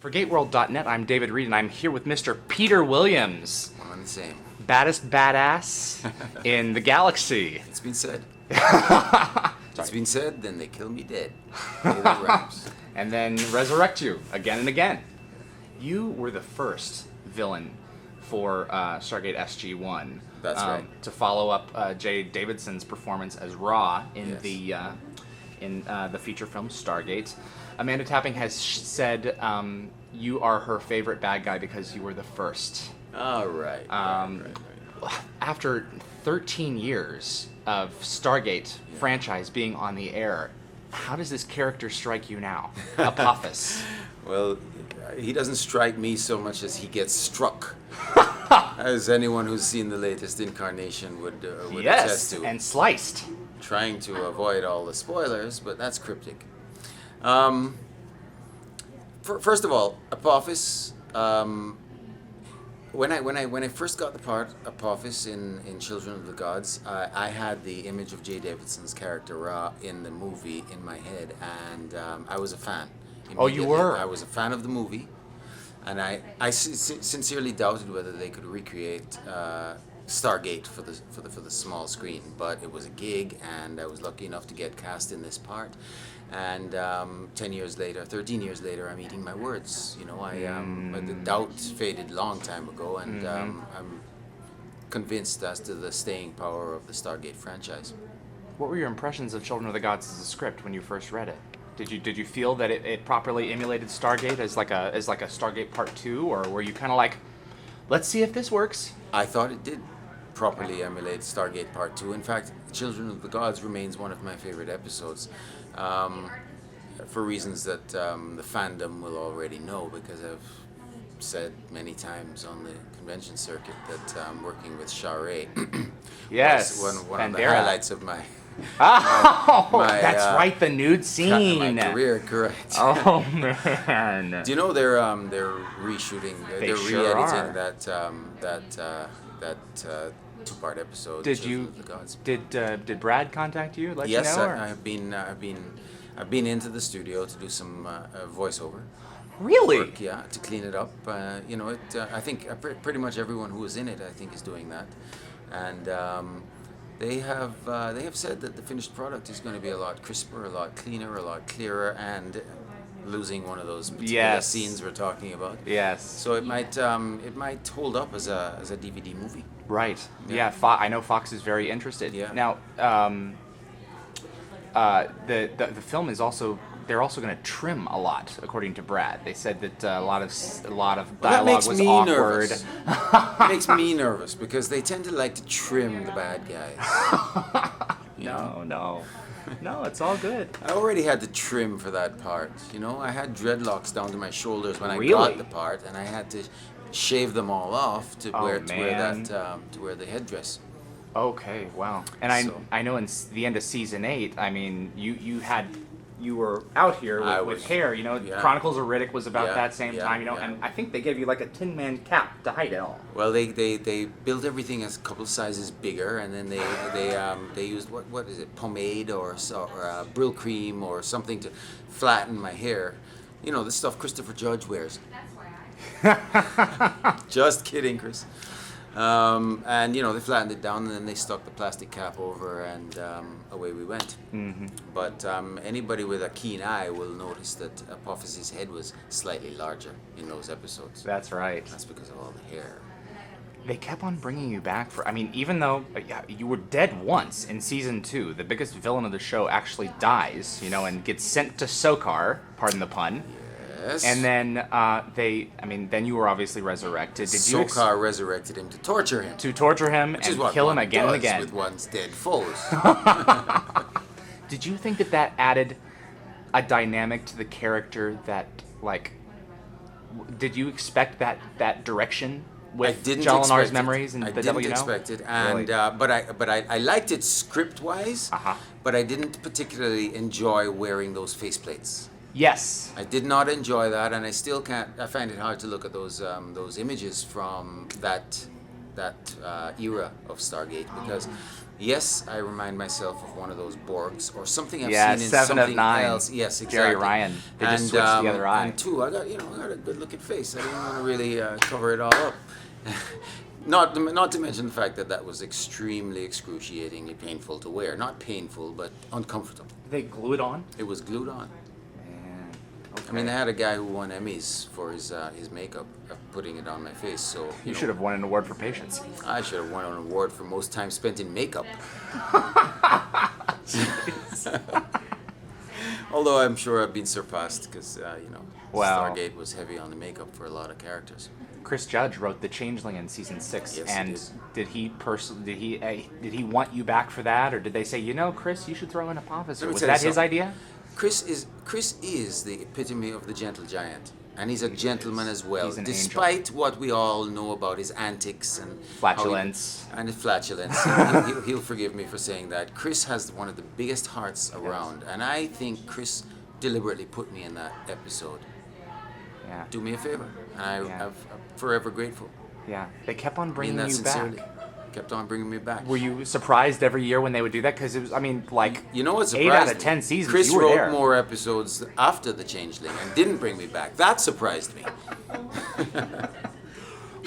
For GateWorld.net, I'm David Reed, and I'm here with Mr. Peter Williams. One and the same. Baddest badass in the galaxy. It's been said. It's been said, then they kill me dead. And then resurrect you again and again. You were the first villain for Stargate SG-1. That's right. To follow up Jay Davidson's performance as Ra in the feature film Stargate. Amanda Tapping has said you are her favorite bad guy because you were the first. All right. After 13 years of Stargate franchise being on the air, how does this character strike you now, Apophis? Well, he doesn't strike me so much as he gets struck. As anyone who's seen the latest incarnation would attest to. And sliced. Trying to avoid all the spoilers, but that's cryptic. First of all, Apophis. When I first got the part Apophis in Children of the Gods, I had the image of Jay Davidson's character Ra in the movie in my head, and I was a fan. Oh, you were? I was a fan of the movie, and I sincerely doubted whether they could recreate Stargate for the small screen, but it was a gig, and I was lucky enough to get cast in this part. And 13 years later, I'm eating my words. You know, but the doubt faded long time ago, and I'm convinced as to the staying power of the Stargate franchise. What were your impressions of Children of the Gods as a script when you first read it? Did you feel that it properly emulated Stargate as like a Stargate Part 2, or were you kind of like, let's see if this works? I thought it did properly emulate Stargate Part 2. In fact, Children of the Gods remains one of my favorite episodes. For reasons that the fandom will already know, because I've said many times on the convention circuit that working with Shara yes, was one of the highlights of my that's right, the nude scene. My career, correct. Oh man! Do you know they're reshooting? They're sure re-editing that two-part episode. Of the Gods. Did Brad contact you? Yes, you know, I've been into the studio to do some voiceover. Really? Work, yeah, to clean it up. I think pretty much everyone who was in it, I think, is doing that, and they have said that the finished product is going to be a lot crisper, a lot cleaner, a lot clearer, and losing one of those particular scenes we're talking about. Yes. So it might hold up as a DVD movie. Right. Yeah. I know Fox is very interested. Yeah. Now, the film is also. They're also going to trim a lot, according to Brad. They said that a lot of dialogue was awkward. It makes me nervous because they tend to like to trim the bad guys. No, it's all good. I already had to trim for that part. You know, I had dreadlocks down to my shoulders when I Really? got the part, and I had to shave them all off to wear the headdress. Okay, wow. And I know in the end of season 8, I mean, you were out here with hair, you know. Yeah. Chronicles of Riddick was about that same time, you know, yeah. and I think they gave you like a Tin Man cap to hide it all. Well, they built everything as a couple sizes bigger, and then they used what is it, pomade or Brill cream or something to flatten my hair. You know, the stuff Christopher Judge wears. Just kidding, Chris. And you know, they flattened it down, and then they stuck the plastic cap over, and away we went. Mm-hmm. But anybody with a keen eye will notice that Apophis's head was slightly larger in those episodes. That's right. That's because of all the hair. They kept on bringing you back for. I mean, even though you were dead once in season 2, the biggest villain of the show actually dies, you know, and gets sent to Sokar. Pardon the pun. Yes. And then then you were obviously resurrected. Did you Sokar resurrected him to torture him. And kill him again and again. With one's dead foes. Did you think that added a dynamic to the character that, like, did you expect that direction with Jalinar's memories and the Devil You Know? I didn't expect it, and really? but I liked it script-wise. But I didn't particularly enjoy wearing those faceplates. Yes. I did not enjoy that, and I still can't. I find it hard to look at those images from that era of Stargate because. Yes, I remind myself of one of those Borgs or something I've Yeah, seen in 7 of something 9. else. Yes, exactly. Jerry Ryan. They just switched the other eye. And two, I got a good looking face. I didn't want to really cover it all up. Not to mention the fact that was extremely excruciatingly painful to wear. Not painful, but uncomfortable. They glue it on? It was glued on. Man. Okay. I mean, they had a guy who won Emmys for his makeup, putting it on my face. So you should have won an award for patience. I should have won an award for most time spent in makeup. Although I'm sure I've been surpassed because Stargate was heavy on the makeup for a lot of characters. Chris Judge wrote The Changeling in season 6, yes, and did he want you back for that, or did they say, Chris, you should throw in Apophis? Was that his idea? Chris is the epitome of the gentle giant, and he's a gentleman as well. He's an despite angel. What we all know about his antics and flatulence, his flatulence, he'll forgive me for saying that. Chris has one of the biggest hearts around, and I think Chris deliberately put me in that episode. Yeah. Do me a favor, and I'm forever grateful. Yeah, they kept on bringing you sincerely. back. Kept on bringing me back. Were you surprised every year when they would do that? Because it was, you know what surprised 8 out of 10 seasons. Chris you were wrote there. more episodes after The Changeling and didn't bring me back. That surprised me.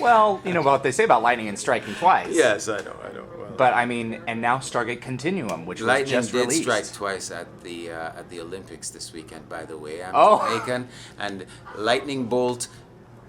Well, what they say about lightning and striking twice. Yes, I know. Well, but and now Stargate Continuum, which was just released. Lightning did strike twice at the Olympics this weekend, by the way. I'm Jamaican, and lightning bolt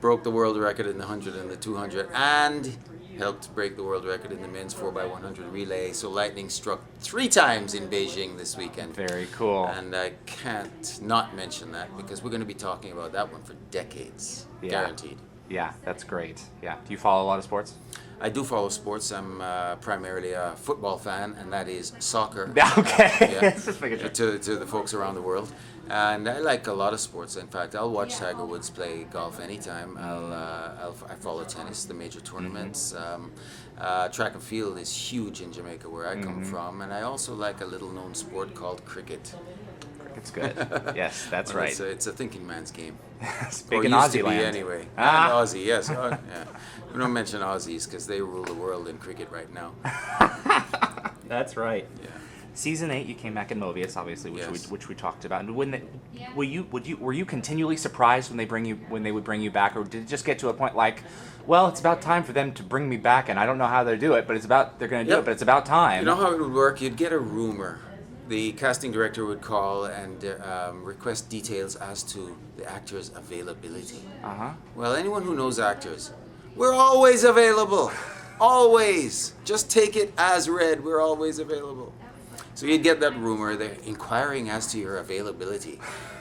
broke the world record in the 100 and the 200, and helped break the world record in the men's 4x100 relay. So lightning struck 3 times in Beijing this weekend. Very cool. And I can't not mention that because we're going to be talking about that one for decades, guaranteed. Yeah, that's great. Yeah. Do you follow a lot of sports? I do follow sports. I'm primarily a football fan, and that is soccer. Okay. Just making sure. To the folks around the world. And I like a lot of sports. In fact, I'll watch Tiger Woods play golf anytime. I follow tennis, the major tournaments. Track and field is huge in Jamaica, where I come from. And I also like a little-known sport called cricket. It's good. Yes, that's right. It's a thinking man's game. Big in Aussie land. Anyway. And Aussie, yes. Yeah. We don't mention Aussies because they rule the world in cricket right now. That's right. Yeah. Season 8, you came back in Mobius, obviously, which we talked about. And were you continually surprised when they would bring you back, or did it just get to a point like, well, it's about time for them to bring me back, and I don't know how they do it, but they're going to do it, but it's about time. You know how it would work? You'd get a rumor. The casting director would call and request details as to the actor's availability. Well, anyone who knows actors, we're always available. Always. Just take it as read. We're always available. So you'd get that rumor. They're inquiring as to your availability.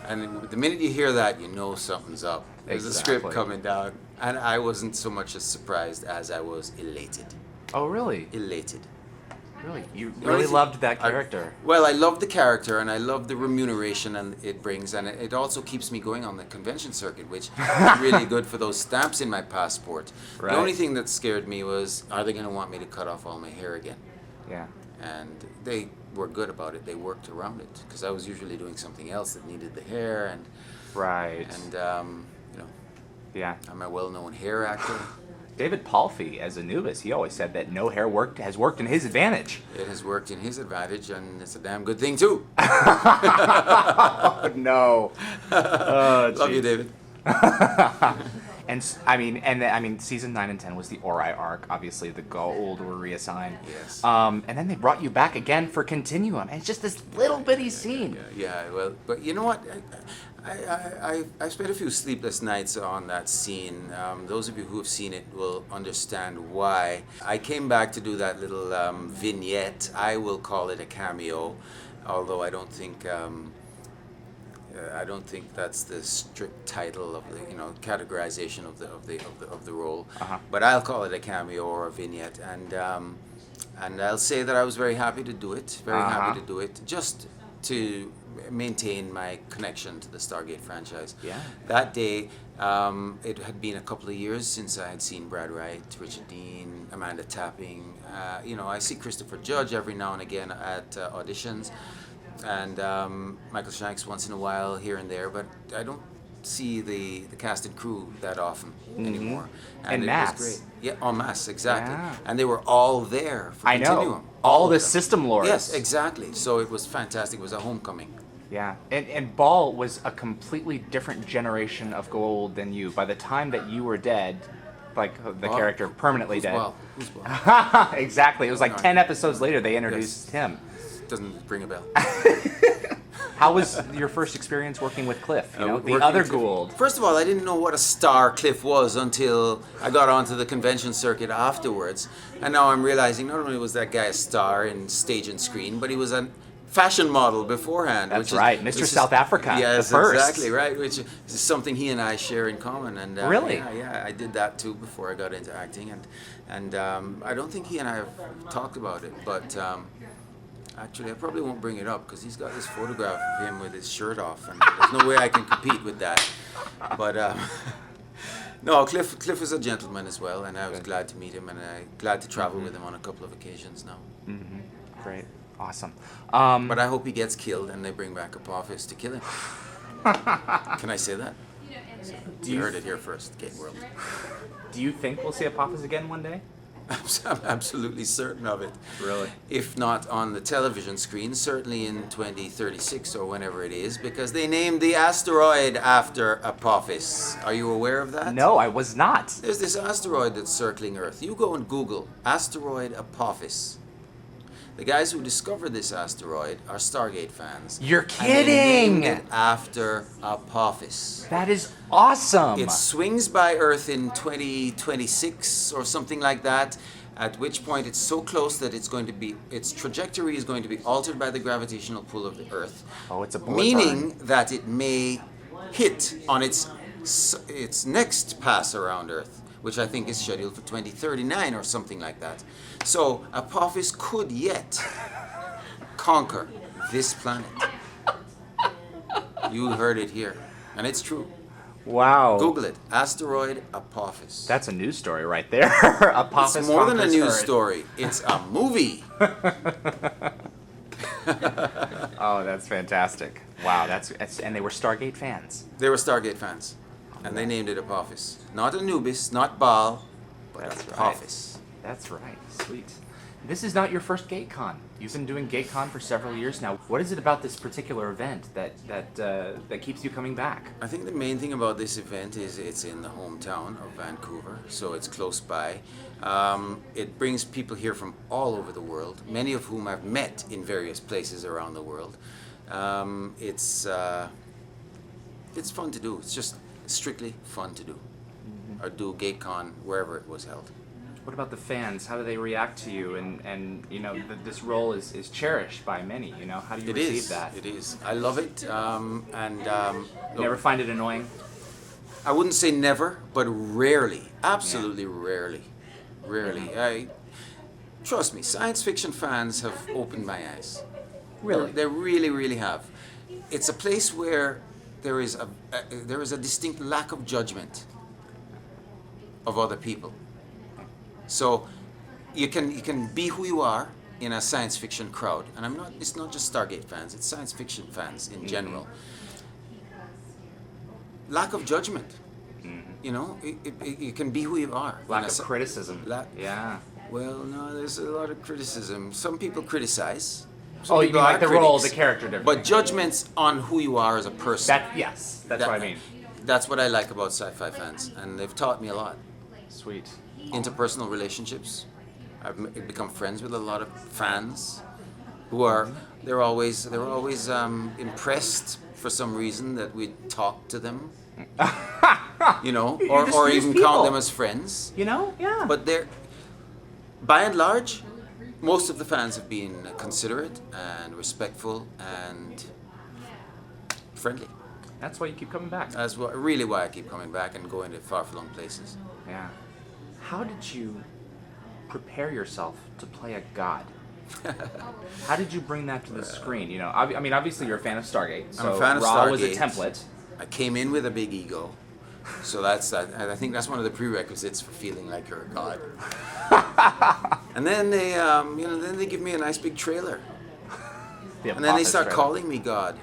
And the minute you hear that, you know something's up. There's a script coming down. And I wasn't so much as surprised as I was elated. Oh, really? Elated. Really? You really loved that character? I love the character, and I love the remuneration and it brings, and it also keeps me going on the convention circuit, which is really good for those stamps in my passport. Right. The only thing that scared me was, are they going to want me to cut off all my hair again? Yeah. And they were good about it. They worked around it, because I was usually doing something else that needed the hair, and right. And yeah, I'm a well-known hair actor. David Palfy, as Anubis, he always said that no hair has worked in his advantage. It has worked in his advantage, and it's a damn good thing, too. Oh, no. Love you, David. And season 9 and 10 was the Ori arc. Obviously, the gold were reassigned. Yes. And then they brought you back again for Continuum. And it's just this little bitty scene. Yeah. Well, but you know what? I spent a few sleepless nights on that scene. Those of you who have seen it will understand why. I came back to do that little vignette. I will call it a cameo, although I don't think that's the strict title of the categorization of the role. But I'll call it a cameo or a vignette, and I'll say that I was very happy to do it. Very happy to do it, just to maintain my connection to the Stargate franchise. Yeah. That day, it had been a couple of years since I had seen Brad Wright, Richard Dean, Amanda Tapping. I see Christopher Judge every now and again at auditions, and Michael Shanks once in a while here and there, but I don't see the cast and crew that often anymore. En it masse. was great. Yeah, en masse, exactly. Yeah. And they were all there for I know. Continuum. All of the them. system lords. Yes, exactly. So it was fantastic. It was a homecoming. Yeah, and Ball was a completely different generation of gold than you. By the time that you were dead, like the Ball? character permanently Who's dead. Ball? Who's Ball? Exactly. It was like No. 10 episodes later they introduced him. Doesn't ring a bell. How was your first experience working with Cliff? You know, the Working other with Cliff. Gould. First of all, I didn't know what a star Cliff was until I got onto the convention circuit afterwards. And now I'm realizing not only was that guy a star in stage and screen, but he was a fashion model beforehand. That's which right, which Mr. South Africa, Yes, the first. exactly right. Which is something he and I share in common. And Really? yeah, I did that too before I got into acting. And I don't think he and I have talked about it, but. Actually, I probably won't bring it up because he's got this photograph of him with his shirt off, and there's no way I can compete with that. But no, Cliff is a gentleman as well, and I was glad to meet him, and I'm glad to travel with him on a couple of occasions now. Great. Awesome. But I hope he gets killed and they bring back Apophis to kill him. Can I say that? You heard it here first, GateWorld. Do you think we'll see Apophis again one day? I'm absolutely certain of it. Really? If not on the television screen, certainly in 2036 or whenever it is, because they named the asteroid after Apophis. Are you aware of that? No, I was not. There's this asteroid that's circling Earth. You go and Google Asteroid Apophis. The guys who discovered this asteroid are Stargate fans. You're And kidding! they named it after Apophis. That is awesome. It swings by Earth in 2026 or something like that, at which point it's so close that its trajectory is going to be altered by the gravitational pull of the Earth. Oh, it's a bullet Meaning that it may hit on its next pass around Earth, which I think is scheduled for 2039 or something like that. So Apophis could yet conquer this planet. You heard it here, and it's true. Wow. Google it. Asteroid Apophis. That's a news story right there. Apophis It's more than a conquers news Earth. story. It's a movie. Oh, that's fantastic. Wow, that's and they were Stargate fans. They were Stargate fans, and they named it Apophis. Not Anubis, not Baal, but That's right. Apophis. That's right. Sweet. This is not your first GateCon. You've been doing GateCon for several years now. What is it about this particular event that keeps you coming back? I think the main thing about this event is it's in the hometown of Vancouver, so it's close by. It brings people here from all over the world, many of whom I've met in various places around the world. It's fun to do. It's just strictly fun to do. Or do GateCon wherever it was held. What about the fans? How do they react to you? And you know, this role is cherished by many. You know, how do you receive that? It is. I love it. You never find it annoying? I wouldn't say never, but rarely. Absolutely rarely. Rarely. Trust me, science fiction fans have opened my eyes. Really? They really, really have. It's a place where there is a distinct lack of judgment of other people. So you can be who you are in a science fiction crowd, and it's not just Stargate fans, it's science fiction fans in general. Lack of judgment. You know, you can be who you are. Lack of criticism. Yeah. Well, no, there's a lot of criticism. Some people criticize. Oh, you people mean like are the role, critics. the character difference. But judgments on who you are as a person. Yes, that's what I mean. That's what I like about sci-fi fans, and they've taught me a lot. Sweet. Interpersonal relationships. I've become friends with a lot of fans who are they're always impressed for some reason that we talk to them. You know, or just even people. count them as friends. You know? Yeah. But they're by and large, most of the fans have been considerate and respectful and friendly. That's why you keep coming back. That's really why I keep coming back and going to far-flung places. Yeah. How did you prepare yourself to play a god? How did you bring that to the screen? You know, I mean, obviously you're a fan of Stargate, so I'm a fan of Ra was a Stargate. template. I came in with a big ego, so I think that's one of the prerequisites for feeling like you're a god. And then then they give me a nice big trailer, The and then they Apophis start trailer. calling me God.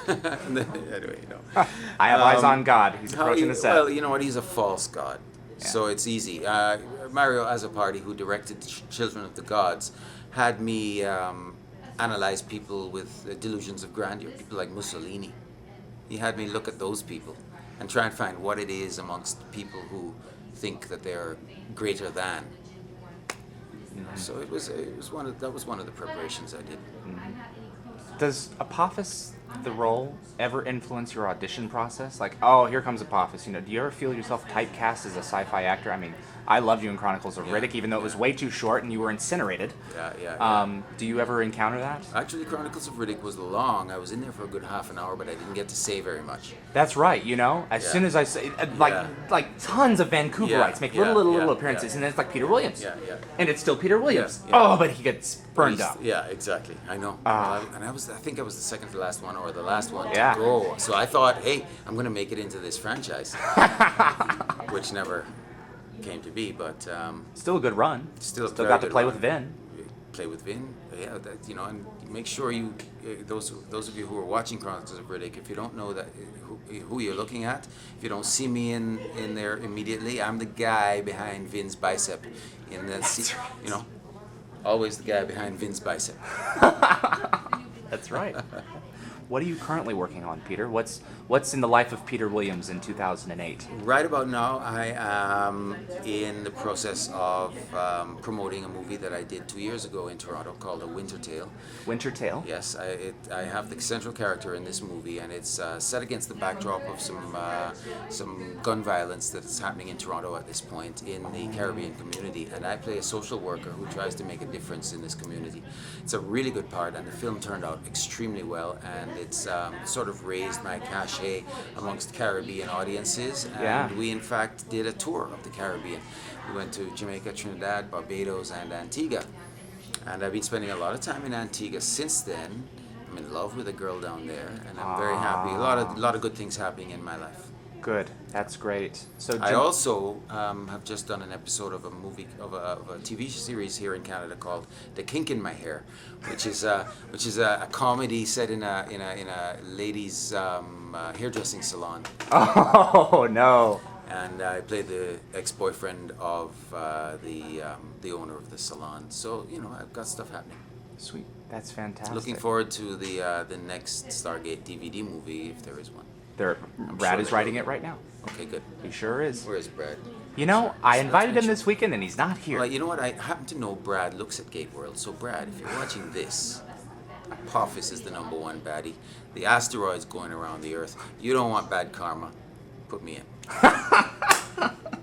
And then, anyway, you know. I have eyes on God. He's approaching the set. Well, you know what? He's a false god. Yeah. So it's easy. Mario Azzopardi, who directed Children of the Gods, had me analyze people with delusions of grandeur, people like Mussolini. He had me look at those people and try and find what it is amongst people who think that they're greater than. So that was one of the preparations I did. Does Apophis, the role, ever influence your audition process? Like, oh, here comes Apophis. You know, do you ever feel yourself typecast as a sci-fi actor? I mean, I loved you in Chronicles of Riddick, even though it was way too short and you were incinerated. Yeah. Do you ever encounter that? Actually, Chronicles of Riddick was long. I was in there for a good half an hour, but I didn't get to say very much. That's right. You know, as soon as I say, like tons of Vancouverites make little appearances, and then it's like Peter Williams. Yeah. And it's still Peter Williams. Yeah. Oh, but he gets burned up. Yeah, exactly. I know. And I think I was the second to last one, or the last one Yeah. to go. So I thought, hey, I'm going to make it into this franchise, which never came to be. But Still a good run. Still got to play with Vin. Play with Vin, yeah. And make sure you, those of you who are watching Chronicles of Riddick, if you don't know that who you're looking at, if you don't see me in there immediately, I'm the guy behind Vin's bicep. In that, you know, always the guy behind Vin's bicep. That's right. What are you currently working on, Peter? What's in the life of Peter Williams in 2008? Right about now, I am in the process of promoting a movie that I did 2 years ago in Toronto called A Winter Tale. Winter Tale? Yes, I have the central character in this movie, and it's set against the backdrop of some gun violence that is happening in Toronto at this point in the Caribbean community, and I play a social worker who tries to make a difference in this community. It's a really good part, and the film turned out extremely well, and it's sort of raised my cachet amongst Caribbean audiences, and we in fact did a tour of the Caribbean. We went to Jamaica, Trinidad, Barbados, and Antigua, and I've been spending a lot of time in Antigua since then. I'm in love with a girl down there, and I'm very happy. A lot of good things happening in my life. Good. That's great. So I also have just done an episode of a TV series here in Canada called "The Kink in My Hair," which is a comedy set in a ladies' hairdressing salon. Oh no! And I played the ex-boyfriend of the owner of the salon. So you know, I've got stuff happening. Sweet. That's fantastic. Looking forward to the next Stargate DVD movie, if there is one. Brad is writing it right now. Okay, good. He sure is. Where is Brad? You know, I invited him this weekend and he's not here. Well, you know what? I happen to know Brad looks at GateWorld. So, Brad, if you're watching this, Apophis is the #1 baddie. The asteroid's going around the Earth. You don't want bad karma. Put me in.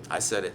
I said it.